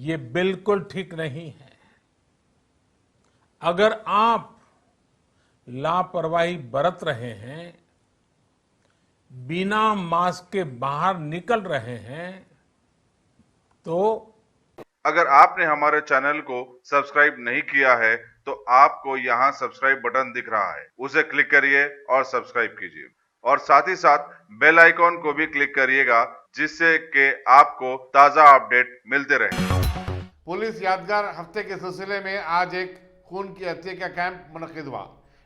ये बिल्कुल ठीक नहीं है। अगर आप लापरवाही बरत रहे हैं, बिना मास्क के बाहर निकल रहे हैं, तो अगर आपने हमारे चैनल को सब्सक्राइब नहीं किया है तो आपको यहाँ सब्सक्राइब बटन दिख रहा है, उसे क्लिक करिए और सब्सक्राइब कीजिए और साथ ही साथ बेल आइकॉन को भी क्लिक करिएगा जिससे कि आपको ताजा अपडेट मिलते रहे। पुलिस यादगार हफ्ते के सिलसिले में आज एक खून की हत्या का कैंप मुनक्किद हुआ।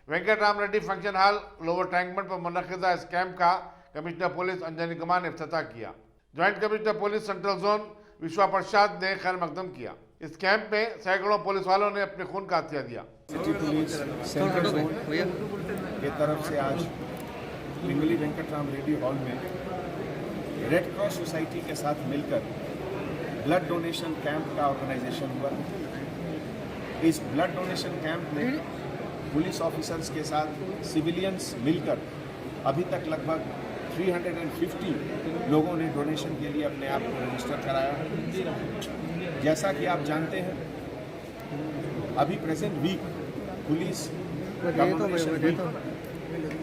Venkat Ram Reddy function hall lower टैंकमेंट पर मुनक्किदा इस कैंप का कमिश्नर पुलिस अंजनी कुमार ने इफ्तिताह किया। Joint commissioner police central zone विश्वा प्रसाद ने खैर मकदम किया। इस कैंप में सैकड़ों पुलिस वालों ने अपने खून का हत्या दिया। सिटी पुलिस सेंट्रल जोन की तरफ से आज पिंगली वेंकट राम रेड्डी हॉल में रेड क्रॉस सोसाइटी के साथ मिलकर ब्लड डोनेशन कैंप का ऑर्गेनाइजेशन हुआ। इस ब्लड डोनेशन कैंप में पुलिस ऑफिसर्स के साथ सिविलियंस मिलकर अभी तक लगभग 350 लोगों ने डोनेशन के लिए अपने आप को रजिस्टर कराया। जैसा कि आप जानते हैं, अभी present week police commemoration week,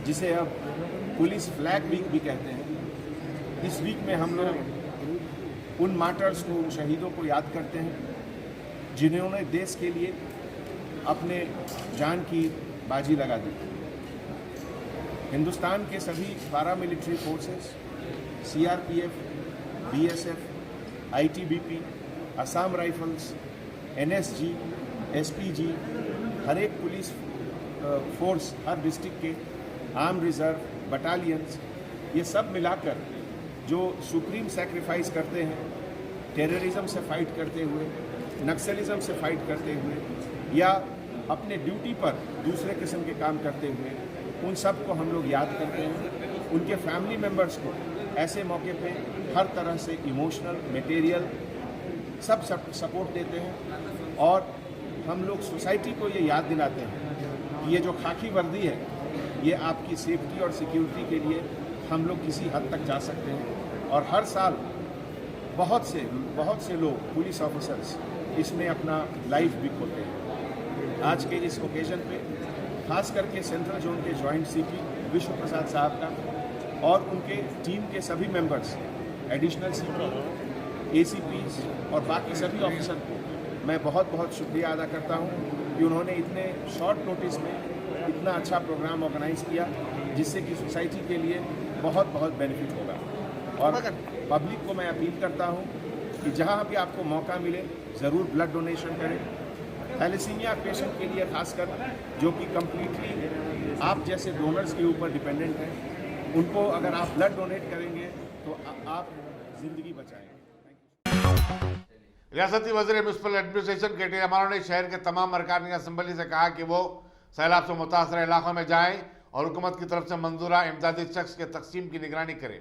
जिसे अब पुलिस फ्लैग वीक भी कहते हैं, इस वीक में हम लोग उन मार्टर्स को, उन शहीदों को याद करते हैं जिन्होंने देश के लिए अपने जान की बाजी लगा दी। हिंदुस्तान के सभी paramilitary forces, CRPF, BSF, ITBP, Assam rifles, NSG, SPG, हर एक पुलिस फोर्स, हर डिस्ट्रिक्ट के आर्म रिजर्व बटालियंस, ये सब मिलाकर जो सुप्रीम सैक्रिफाइस करते हैं टेररिज्म से फाइट करते हुए, नक्सलिज्म से फाइट करते हुए या अपने ड्यूटी पर दूसरे किस्म के काम करते हुए, उन सब को हम लोग याद करते हैं। उनके फैमिली मेम्बर्स को ऐसे मौके पे हर तरह से इमोशनल, मटेरियल सब सपोर्ट देते हैं और हम लोग सोसाइटी को ये याद दिलाते हैं कि ये जो खाकी वर्दी है, ये आपकी सेफ्टी और सिक्योरिटी के लिए हम लोग किसी हद तक जा सकते हैं। और हर साल बहुत से लोग, पुलिस ऑफिसर्स, इसमें अपना लाइफ भी खोते हैं। आज के इस ओकेजन पे खास करके सेंट्रल जोन के जॉइंट सीपी विश्व प्रसाद साहब का और उनके टीम के सभी मेंबर्स, एडिशनल सीपी, एसीपीज और बाकी सभी ऑफिसर को मैं बहुत बहुत शुक्रिया अदा करता हूं कि उन्होंने इतने शॉर्ट नोटिस में इतना अच्छा प्रोग्राम ऑर्गेनाइज किया जिससे कि सोसाइटी के लिए बहुत बहुत बेनिफिट होगा। और पब्लिक को मैं अपील करता हूं कि जहां भी आपको मौका मिले ज़रूर ब्लड डोनेशन करें। थैलेसीमिया पेशेंट के लिए खासकर, जो कि कम्प्लीटली आप जैसे डोनर्स के ऊपर डिपेंडेंट हैं, उनको अगर आप ब्लड डोनेट करेंगे तो आप ज़िंदगी बचाएंगे। रियासती वज़ीर म्यूनसिपल एडमिनिस्ट्रेशन के टी रामाराव ने शहर के तमाम अरकान असम्बली से कहा कि वो सैलाब से मुतासर इलाकों में जाएं और हुकूमत की तरफ से मंजूरा इमदादी शख्स के तकसीम की निगरानी करें।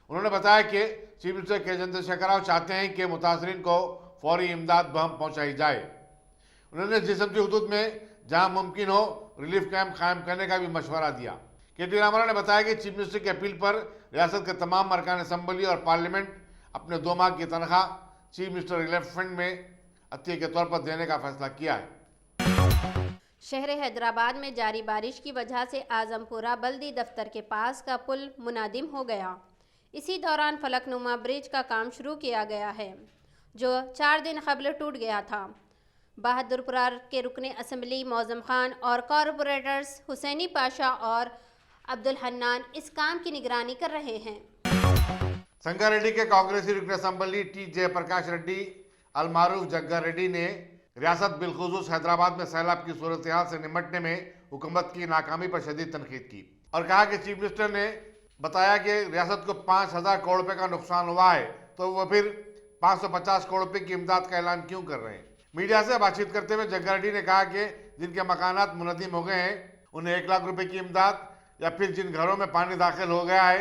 उन्होंने बताया कि चीफ मिनिस्टर के चंद्रशेखर राव चाहते हैं कि मुतासरीन को फौरी इमदाद बहम पहुँचाई जाए। उन्होंने जिस्म की हदूद में जहाँ मुमकिन हो रिलीफ कैंप कायम करने का भी मशवरा दिया। के टी रामाराव ने बताया कि चीफ मिनिस्टर की अपील पर रियासत के तमाम अरकान असम्बली और पार्लियामेंट अपने 2 माह की तनख्वाह चीफ मिनिस्टर रिलीफ फंड में अतिया के तौर पर देने का फैसला किया है। शहर हैदराबाद में जारी बारिश की वजह से आजमपुरा बल्दी दफ्तर के पास का पुल मुनादिम हो गया। इसी दौरान फलकनुमा ब्रिज का काम शुरू किया गया है, जो 4 दिन कबल टूट गया था। बहादुरपुरा के रुकने असम्बली मौजम खान और कॉरपोरेटर्स हुसैनी पाशा और अब्दुल हन्नान इस काम की निगरानी कर रहे हैं। संगारेड्डी के कांग्रेसी रुकने असम्बली टी जयप्रकाश रेड्डी अलमारूफ जग्गा रेड्डी ने रियासत बिलखुसूस हैदराबाद में सैलाब की सूरत हाल से निपटने में हुकूमत की नाकामी पर शदीद तनकीद की और कहा कि चीफ मिनिस्टर ने बताया कि रियासत को 5,000 करोड़ रुपए का नुकसान हुआ है, तो वो फिर 550 करोड़ रुपए की इमदाद का ऐलान क्यों कर रहे हैं। मीडिया से बातचीत करते हुए जग्गा रेड्डी ने कहा कि जिनके मकानात मुनद्दिम हो गए हैं उन्हें 1 लाख रुपए की इमदाद या फिर जिन घरों में पानी दाखिल हो गया है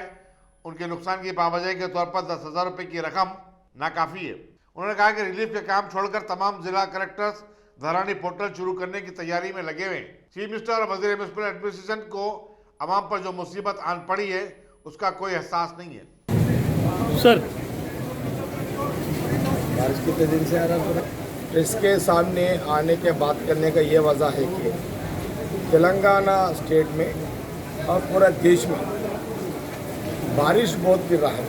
उनके नुकसान की पावजाई के तौर पर 10,000 रुपए की रकम नाकाफी है। उन्होंने कहा कि रिलीफ के काम छोड़कर तमाम जिला कलेक्टर्स धरानी पोर्टल शुरू करने की तैयारी में लगे हुए हैं। चीफ मिनिस्टर और वजीर म्युनिसिपल एडमिनिस्ट्रेशन को अवाम पर जो मुसीबत आन पड़ी है उसका कोई एहसास नहीं है। सर बारिश कितने दिन से आ रहा पूरा। इसके सामने आने के बात करने का ये वजह है कि तेलंगाना स्टेट में और पूरा देश में बारिश बहुत गिर रहा है।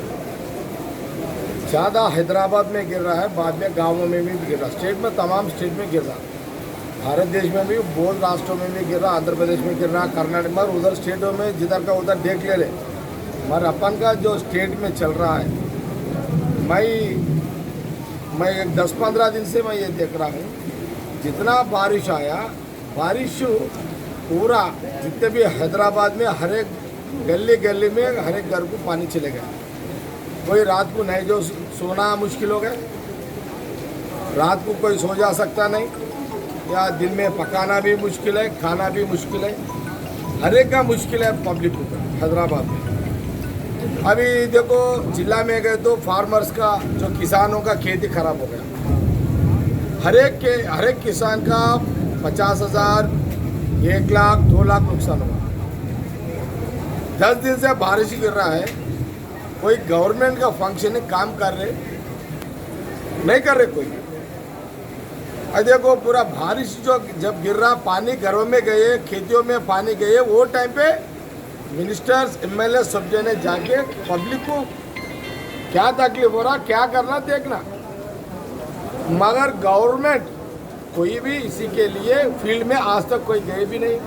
ज़्यादा हैदराबाद में गिर रहा है, बाद में गांवों में भी गिर रहा है। स्टेट में तमाम स्टेट में गिर रहा है। भारत देश में भी बहुत राष्ट्रों में भी गिर रहा, आंध्र प्रदेश में गिर रहा, कर्नाटक में, उधर स्टेटों में जिधर का उधर देख ले। मगर अपन का जो स्टेट में चल रहा है, मैं 10-15 दिन से मैं ये देख रहा हूँ, जितना बारिश आया, बारिश पूरा जितने भी हैदराबाद में हर एक गली गली में हर एक घर को पानी चले गया। कोई रात को नहीं, जो सोना मुश्किल हो गया, रात को कोई सो जा सकता नहीं, या दिन में पकाना भी मुश्किल है, खाना भी मुश्किल है, हर एक का मुश्किल है पब्लिक को हैदराबाद में। अभी देखो जिला में गए तो फार्मर्स का, जो किसानों का खेती खराब हो गया। हर एक किसान का 50,000, 1 लाख, 2 लाख नुकसान हुआ। 10 दिन से बारिश गिर रहा है, कोई गवर्नमेंट का फंक्शनिंग काम कर रहे नहीं कर रहे कोई। अब देखो पूरा बारिश जो जब गिर रहा, पानी घरों में गए, खेतियों में पानी गए, वो टाइम पे मिनिस्टर्स, एमएलए सब जने जाके पब्लिक को क्या तकलीफ हो रहा, क्या करना देखना। मगर गवर्नमेंट कोई भी इसी के लिए फील्ड में आज तक कोई गए भी नहीं।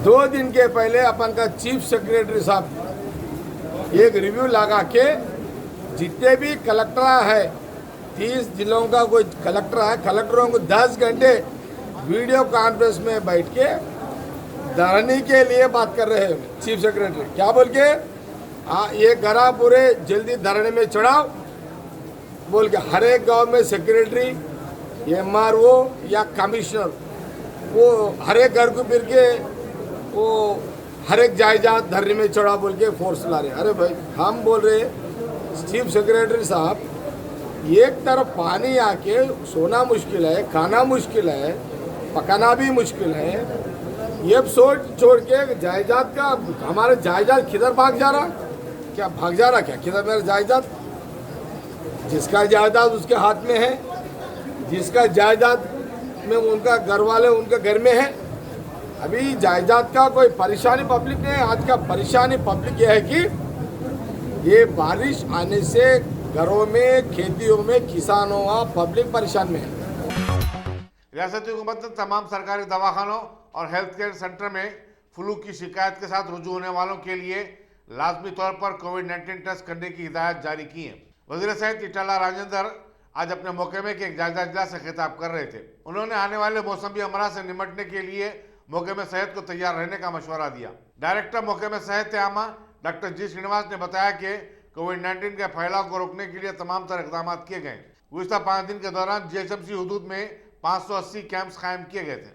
2 दिन के पहले अपन का चीफ सेक्रेटरी साहब एक रिव्यू लगा के जितने भी कलेक्टर है, 30 जिलों का कोई कलेक्टर है, कलेक्टरों को 10 घंटे वीडियो कॉन्फ्रेंस में बैठ के धरने के लिए बात कर रहे हैं चीफ सेक्रेटरी। क्या बोल के ये घरा पूरे जल्दी धरने में चढ़ाओ बोल के। हर एक गांव में सेक्रेटरी, एमआरओ या कमिश्नर, वो हर एक घर को फिर के वो हर एक जायदाद धरने में चढ़ा बोल के फोर्स ला रहे। अरे भाई, हम बोल रहे चीफ सेक्रेटरी साहब, एक तरफ पानी आके सोना मुश्किल है, खाना मुश्किल है, पकाना भी मुश्किल है, ये सोच छोड़ के जायदाद का, हमारे जायदाद किधर भाग जा रहा, क्या भाग जा रहा, क्या किधर मेरा जायदाद। जिसका जायदाद उसके हाथ में है, जिसका जायदाद में उनका घर वाले उनके घर में है। अभी जायदाद का कोई परेशानी पब्लिक नहीं है। आज का परेशानी पब्लिक ये है कि ये बारिश आने से घरों में, खेतियों में, किसानों का पब्लिक परेशान में है। रियासती हुकूमत ने तमाम सरकारी दवाखानों और हेल्थ केयर सेंटर में फ्लू की शिकायत के साथ रुजू होने वालों के लिए लाजमी तौर पर कोविड-19 टेस्ट करने की हिदायत जारी की है। वजीर सेहत ईटाला राजेंद्र आज अपने मौके में एक जायजा इजलास से खिताब कर रहे थे। उन्होंने आने वाले मौसमी अमराज से निपटने के लिए मौके में सेहत को तैयार रहने का मशवरा दिया। डायरेक्टर मौके में सेहत आमा डॉक्टर जी श्रीनिवास ने बताया कि कोविड-19 के फैलाव को रोकने के लिए तमाम तरह इकदाम किए गए। गुज़िश्ता 5 दिन के दौरान जीएचएमसी हुदूद में 580 कैंप्स कायम किए गए थे।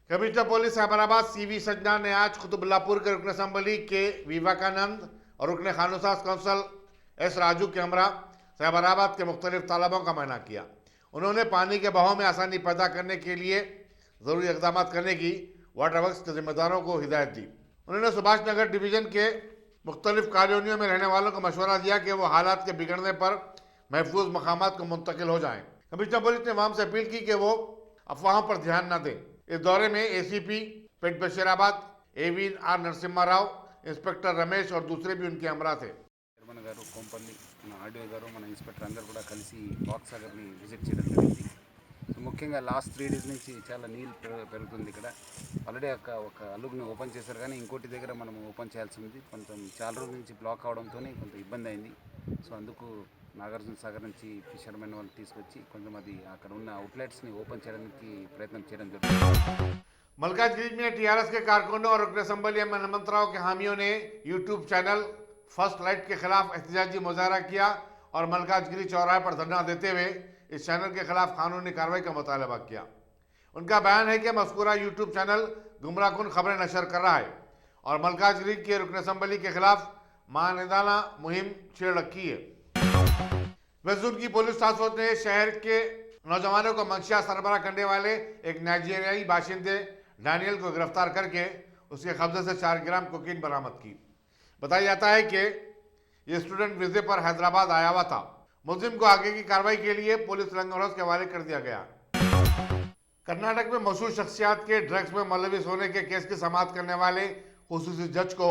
कमिश्नर पुलिस साबराबाद सीवी सजना ने आज कुतुबुल्लापुर के रुकन असम्बली के विवेकानंद और रुकन खानूसास कौंसल एस राजू के हमरा साबराबाद के मुख्तलिफ तालाबों का मायना किया। उन्होंने पानी के बहाव में आसानी पैदा करने के लिए ज़रूरी इकदाम करने की वाटर वर्क्स के जिम्मेदारों को हिदायत दी। उन्होंने सुभाष नगर डिवीजन के मुख्तलिफ कॉलोनियों में रहने वालों को मशवरा दिया कि वो हालात के बिगड़ने पर महफूज मकामात को मुंतकिल हो जाएं। कमिश्नर पुलिस ने आवाम से अपील की कि वो अफवाहों पर ध्यान न दें। इस दौरे में एसीपी पेट बशीराबाद, एवीन आर नरसिम्हा राव, इंस्पेक्टर रमेश और दूसरे भी उनके हमरा थे। చైర్మన్ గారు, కోంపల్లి, మన ఆర్డీఓ గారు, మన ఇన్స్పెక్టర్ అందరూ కూడా కలిసి బాక్స్ సాగర్ని విజిట్ చేయడం జరిగింది. సో ముఖ్యంగా లాస్ట్ 3 డేస్ నుంచి చాలా నీళ్ళు పెరుగుతుంది ఇక్కడ. ఆల్రెడీ ఒక అలుగుని ఓపెన్ చేశారు, కానీ ఇంకోటి దగ్గర మనం ఓపెన్ చేయాల్సి ఉంది. కొంచెం చాలా రోజుల నుంచి బ్లాక్ అవడంతో కొంత ఇబ్బంది అయింది. సో అందుకు నాగార్జున సాగర్ నుంచి ఫిషర్మెన్ వాళ్ళు తీసుకొచ్చి కొంచెం అది అక్కడ ఉన్న అవుట్లెట్స్ని ఓపెన్ చేయడానికి ప్రయత్నం చేయడం జరుగుతుంది. मलकाजगिरी में टीआरएस के कारकुनों और रुकन असम्बली में हेमंत राव के हामियों ने यूट्यूब चैनल फर्स्ट लाइट के खिलाफ एहतजाजी मुजाहरा किया और मलकाजगिरी चौराहे पर धरना देते हुए इस चैनल के खिलाफ कानूनी कार्रवाई का मुतालबा किया। उनका बयान है कि मज़कूरा यूट्यूब चैनल गुमराहकुन खबरें नशर कर रहा है और मलकाजगिरी के रुकन असम्बली के खिलाफ मानदाना मुहिम छेड़ रखी है। वेस्ट की पुलिस टास्क फोर्स ने शहर के नौजवानों को मंशिया सरबराह करने वाले एक नाइजीरियाई बाशिंदे डैनियल को गिरफ्तार करके उसके कब्जे से 4 ग्राम कोकीन बरामद की। बताया जाता है कि ये स्टूडेंट वीजे पर हैदराबाद आया हुआ था। मुलजिम को आगे की कार्रवाई के लिए पुलिस रंगमहल के हवाले कर दिया गया। कर्नाटक में मशहूर शख्सियत के ड्रग्स में मुलविस होने के केस की समाअत करने वाले खुसूसी जज को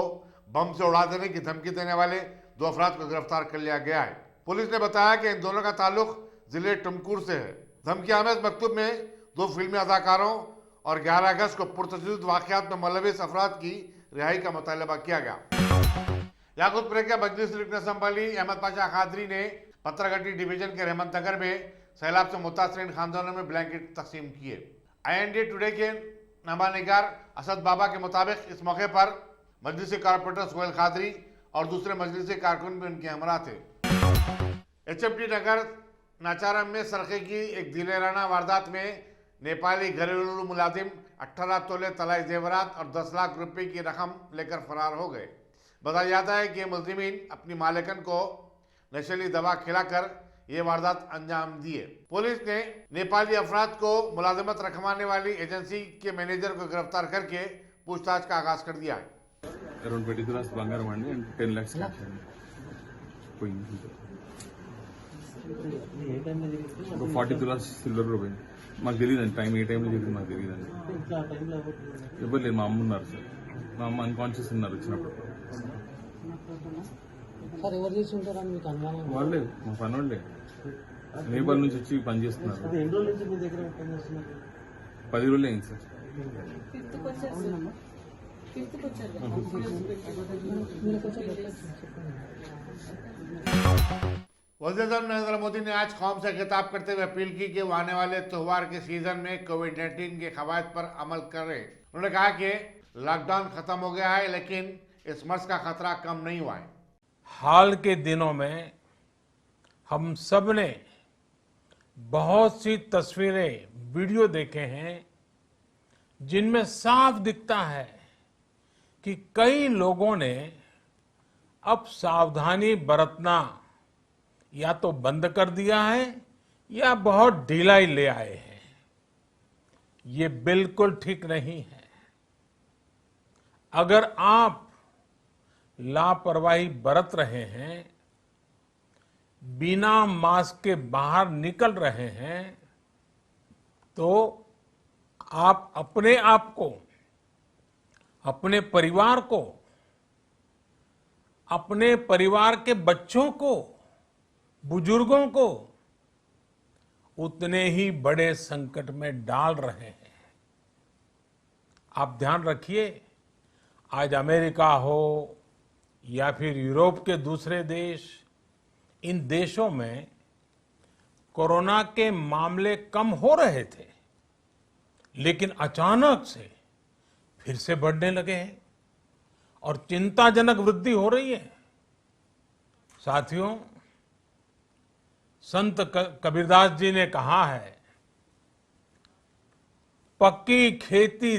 बम से उड़ा देने की धमकी देने वाले 2 अफराद को गिरफ्तार कर लिया गया है। पुलिस ने बताया कि इन दोनों का ताल्लुक जिले टुमकुर से है। धमकी आमेज मकतूब में 2 फिल्मी अदाकारों और 11 अगस्त को पुरतशद्दुद वाक़यात में मुलविस अफराद की रिहाई का मुतालबा किया गया। याकूतपुर के मजलिस रुकन असम्बली अहमद पाशा खादरी ने पत्रघट्टी डिवीजन के रहमत नगर में सैलाब से मुतासरीन खानदानों में ब्लैंकेट तकसीम किए। IND टुडे के नमानिगार असद बाबा के मुताबिक इस मौके पर मजलिसी कारपोरेटर सोहेल खादरी और दूसरे मजलिसी कारकुन भी उनके हमरा थे। HMT नगर नाचारम में सरखे की एक दिलेराना वारदात में नेपाली घरेलू मुलाजिम 18 तोले तलाई जेवरात और 10 लाख रुपए की रकम लेकर फरार हो गए। बताया जाता है कि मुलजिमीन अपनी मालिकन को नशीली दवा खिलाकर ये वारदात अंजाम दिए। पुलिस ने नेपाली अफराद को मुलाजमत रखवाने वाली एजेंसी के मैनेजर को गिरफ्तार करके पूछताछ का आगाज कर दिया है। అరౌండ్ 20 తులాస్ బంగారం అండి అండ్ 10 lakhs క్యాష్ అండి పోయింది. ఒక 40 తులాస్ సిల్వర్ కూడా పోయింది. మాకు తెలియదండి టైం ఏ టైంలో జరిగింది మాకు తెలియదండి. ఎవరు లేదు, మా అమ్మ ఉన్నారు సార్. మా అమ్మ అన్కాన్షియస్ ఉన్నారు వచ్చినప్పుడు. వాళ్ళే మా పని వాళ్ళే నేపాల్ నుంచి వచ్చి పని చేస్తున్నారు. 10 రోజులు అయింది సార్. वज़ीर-ए-आज़म नरेंद्र मोदी ने आज कौम से खिताब करते हुए अपील की कि वो आने वाले त्योहार के सीजन में कोविड-19 के कवायद पर अमल करें। उन्होंने कहा कि लॉकडाउन खत्म हो गया है लेकिन इस मर्ज का खतरा कम नहीं हुआ है। हाल के दिनों में हम सब ने बहुत सी तस्वीरें, वीडियो देखे हैं जिनमें साफ दिखता है कि कई लोगों ने अब सावधानी बरतना या तो बंद कर दिया है या बहुत ढिलाई ले आए हैं। ये बिल्कुल ठीक नहीं है। अगर आप लापरवाही बरत रहे हैं, बिना मास्क के बाहर निकल रहे हैं, तो आप अपने आप को, अपने परिवार को, अपने परिवार के बच्चों को, बुजुर्गों को उतने ही बड़े संकट में डाल रहे हैं। आप ध्यान रखिए, आज अमेरिका हो या फिर यूरोप के दूसरे देश, इन देशों में कोरोना के मामले कम हो रहे थे, लेकिन अचानक से फिर से बढ़ने लगे हैं और चिंताजनक वृद्धि हो रही है। साथियों, संत कबीरदास जी ने कहा है, पक्की खेती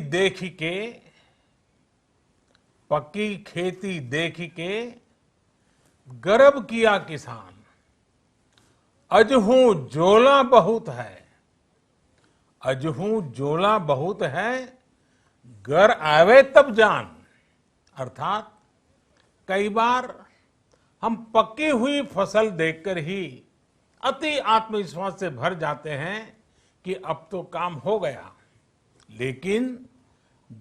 देख के गर्व किया किसान, अजहू जोला बहुत है, घर आवे तब जान। अर्थात कई बार हम पकी हुई फसल देखकर ही अति आत्मविश्वास से भर जाते हैं कि अब तो काम हो गया, लेकिन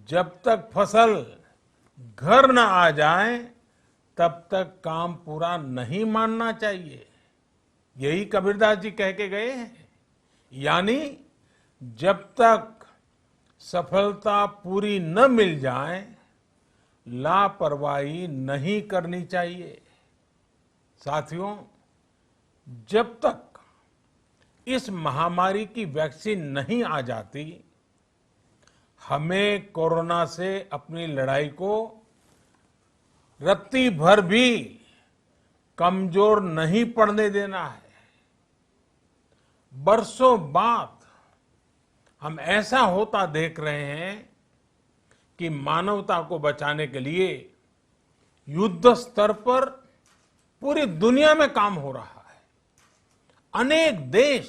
जब तक फसल घर न आ जाए तब तक काम पूरा नहीं मानना चाहिए। यही कबीरदास जी कह के गए हैं। यानी जब तक सफलता पूरी न मिल जाए, लापरवाही नहीं करनी चाहिए। साथियों, जब तक इस महामारी की वैक्सीन नहीं आ जाती, हमें कोरोना से अपनी लड़ाई को रत्ती भर भी कमजोर नहीं पड़ने देना है। बरसों बाद हम ऐसा होता देख रहे हैं कि मानवता को बचाने के लिए युद्ध स्तर पर पूरी दुनिया में काम हो रहा है। अनेक देश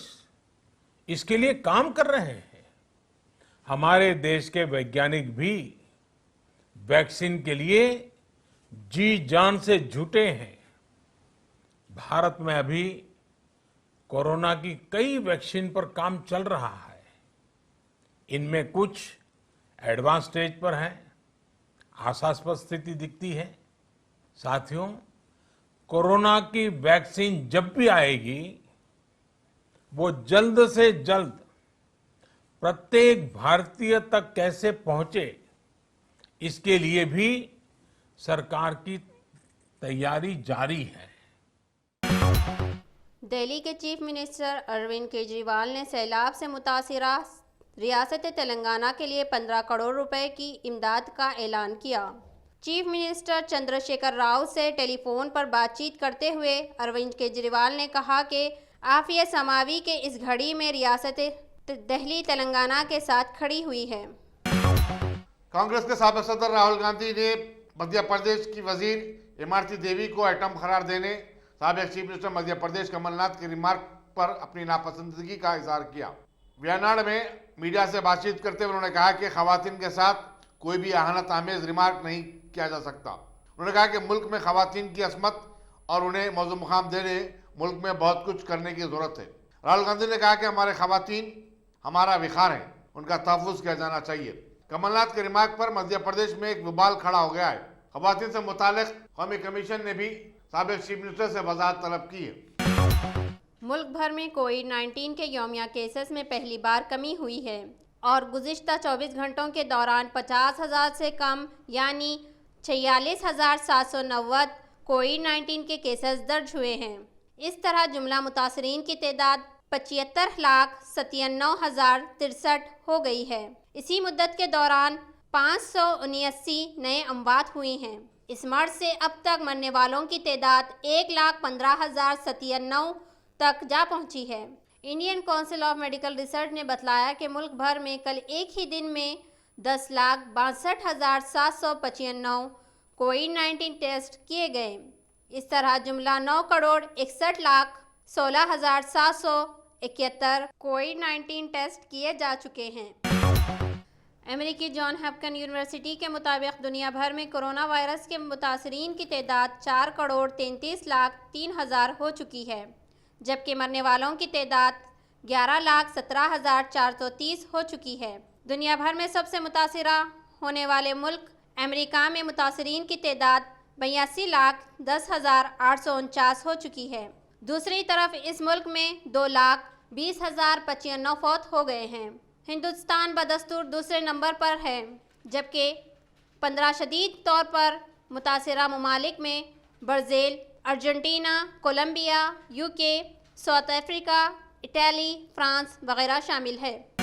इसके लिए काम कर रहे हैं। हमारे देश के वैज्ञानिक भी वैक्सीन के लिए जी जान से जुटे हैं। भारत में अभी कोरोना की कई वैक्सीन पर काम चल रहा है। इनमें कुछ एडवांस स्टेज पर है, आशास्पद स्थिति दिखती है। साथियों, कोरोना की वैक्सीन जब भी आएगी वो जल्द से जल्द प्रत्येक भारतीय तक कैसे पहुंचे, इसके लिए भी सरकार की तैयारी जारी है। दिल्ली के चीफ मिनिस्टर अरविंद केजरीवाल ने सैलाब से मुतासिरा रियासत तेलंगाना के लिए 15 करोड़ रुपए की इमदाद का ऐलान किया। चीफ मिनिस्टर चंद्रशेखर राव से टेलीफोन पर बातचीत करते हुए अरविंद केजरीवाल ने कहा कि आफियत समावी के इस घड़ी में रियासत दिल्ली तेलंगाना के साथ खड़ी हुई है। कांग्रेस के साबिक सदर राहुल गांधी ने मध्य प्रदेश की वजीर इमरती देवी को एटम करार देने साबिक चीफ मिनिस्टर मध्य प्रदेश कमलनाथ के रिमार्क पर अपनी नापसंदगी का इजहार किया। वायनाड में मीडिया से बातचीत करते हुए उन्होंने कहा कि खवातीन के साथ कोई भी अहानत आमेज रिमार्क नहीं किया जा सकता। उन्होंने कहा कि मुल्क में खवातीन की असमत और उन्हें मौजूद मुकाम देने मुल्क में बहुत कुछ करने की जरूरत है। राहुल गांधी ने कहा कि हमारे खवातीन हमारा विखार है, उनका तहफ़्फ़ुज़ किया जाना चाहिए। कमलनाथ के रिमार्क पर मध्य प्रदेश में एक विवाद खड़ा हो गया है। खवातीन से मुतालिक कौमी कमीशन ने भी साबिक चीफ मिनिस्टर से वजाहत तलब की है। मुल्क भर में कोविड-19 के यौमिया केसेस में पहली बार कमी हुई है और गुज़िश्ता 24 घंटों के दौरान 50,000 से कम यानी 46,790 कोविड-19 के केसेस दर्ज हुए हैं। इस तरह जुमला मुतासरीन की तादाद 75,97,063 हो गई है। इसी मुद्दत के दौरान 579 नए अमवात हुई हैं। इस मर्ज से अब तक मरने वालों की तादाद 1,15,097 तक जा पहुंची है। Indian council of medical research ने बतलाया कि मुल्क भर में कल एक ही दिन में 10,62,795 कोविड-19 टेस्ट किए गए। इस तरह जुमला 9,61,16,771 कोविड-19 टेस्ट किए जा चुके हैं। अमेरिकी जॉन हॉपकिंस यूनिवर्सिटी के मुताबिक दुनिया भर में कोरोना वायरस के मुतासरीन की तादाद 4,33,03,000 हो चुकी है, जबकि मरने वालों की तादाद 11,17,430 हो चुकी है। दुनिया भर में सबसे मुतासिरा होने वाले मुल्क अमेरिका में मुतासरीन की तादाद 82,10,849 हो चुकी है। दूसरी तरफ इस मुल्क में 2,20,095 फौत हो गए हैं। हिंदुस्तान बदस्तूर दूसरे नंबर पर है, जबकि 15 शदीद तौर पर मुतासिरा ममालिक में Brazil, Argentina, Colombia, UK, South Africa, Italy, France वगैरह शामिल है।